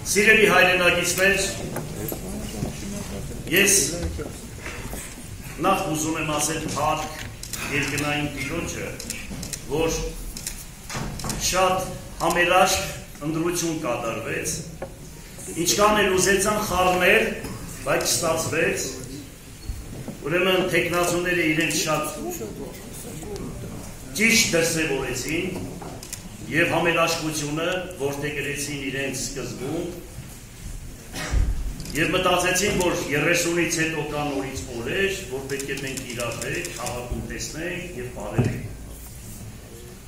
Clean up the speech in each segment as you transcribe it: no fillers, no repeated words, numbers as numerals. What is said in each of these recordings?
Սիրելի հայրենակիցներ, ես նախ ուզում եմ ասել փառք երկնային Տիրոջը, որ շատ համերաշխ ընտրություն կատարվեց, ինչքան էլ ուզեցան խառնել, բայց չստացվեց, ուրեմն թեկնածուները իրենց շատ ճիշտ դրսևորեցին և համերաշխությունը որդեգրեցին իրենց սկզբում և մտածեցին, որ 30-ից հետո կա նորից օրեր, որ պետք է մենք իրավենք, քաղաքում տեսնենք և բարելենք։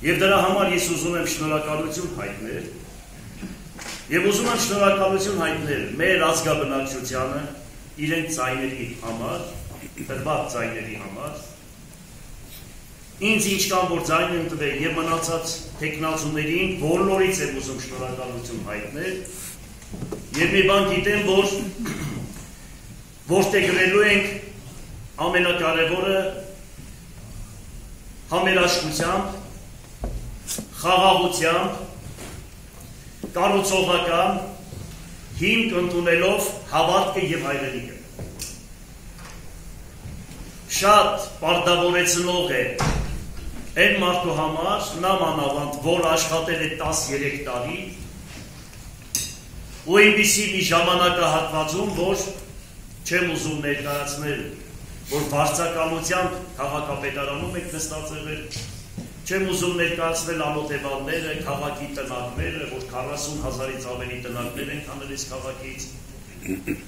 Եվ դրա համար ես ուզում եմ շնորհակալություն հայտնել և ուզում եմ շնորհակալություն հայտնել մեր ազգաբնակչությանը իրենց ձայների համար, տրված ձայների համար, ինձ ինչքան որ ձայն եմ տվել և մնացած թեկնածուներին բոլորից եմ ուզում շնորհակալություն հայտնել և մի բան գիտեմ, որ որդեգրելու ենք ամենակարևորը համերաշխությամբ, խաղաղությամբ, կառուցողական հիմք ընդունելով հավատքը և հայրենիքը։ Շատ պարտավորեցնող է այն մարդու համար, նա մանավանդ, որ աշխատել է 13 տարի ու այնպիսի մի ժամանակահատվածում, որ չեմ ուզում ներկայացնել, որ վարձակալությամբ քաղաքապետարանում եք նստած եղել, չեմ ուզում ներկայացնել անօթևանները, քաղաքի տնակները, որ 40,000-ից ավելի տնակներ են հանել այս քաղաքից,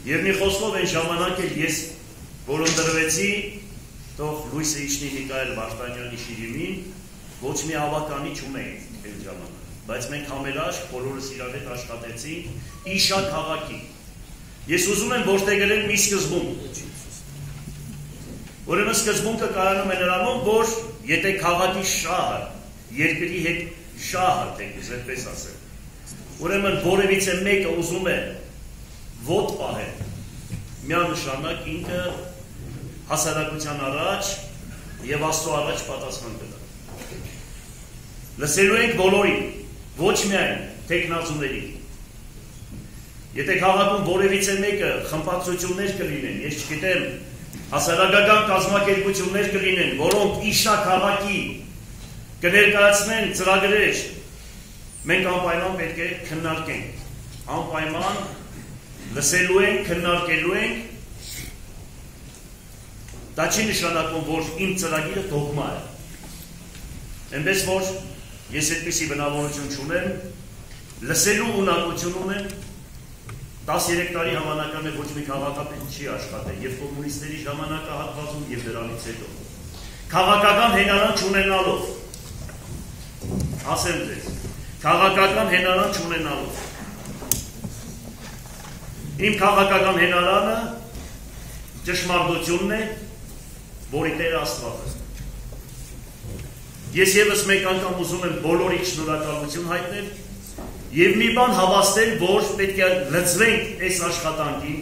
և մի խոսքով այն ժամանակ էլ ես, որ ընտրվեցի, թող լույսը իջնի Նիկայել Վարդանյանի շիրիմին, ոչ մի ավականի չունենք այն ժամանակ, բայց մենք համերաշխ բոլորս իրար հետ աշխատեցինք իշա քաղաքի։ Ես ուզում եմ որդեգրել մի սկզբունք։ Ուրեմն սկզբունքը կայանում է նրանով, որ եթե քաղաքի շահը, երկրի հետ շահը, թեկուզ այդպես ասել, ուրեմն որևիցե մեկը ուզում է ոտ պահել, միանշանակ ինքը հասարակության առաջ և Աստծո առաջ պատասխան կտա։ Լսելու ենք բոլորին, ոչ միայն թեկնածուներին։ Եթե քաղաքում որևիցե մեկը խմբակցություններ կլինեն, ես չգիտեմ, հասարակական կազմակերպություններ կլինեն, որոնք իշա քաղաքի կներկայացնեն ծրագրեր, մենք անպայման պետք է քննարկենք, անպայման լսելու ենք, քննարկելու ենք, դա չի նշանակում, որ իմ ծրագիրը դոգմա է, այնպես որ ես այդպիսի բնավորություն չունեմ, լսելու ունակություն ունեմ, 13 տարի համանական է ոչ մի քաղաքապետ չի աշխատել և կոմունիստների ժամանակահատվածում և դրանից հետո։ Քաղաքական հենարան չունենալով, ասեմ ձեզ, քաղաքական հենարան չունենալով։ Իմ քաղաքական հենարանը ճշմարտությունն է, որի Տերը Աստված է։ Ես ևս մեկ անգամ ուզում եմ բոլորի շնորհակալություն հայտնել և մի բան հավաստել, որ պետք է լծվենք այս աշխատանքին,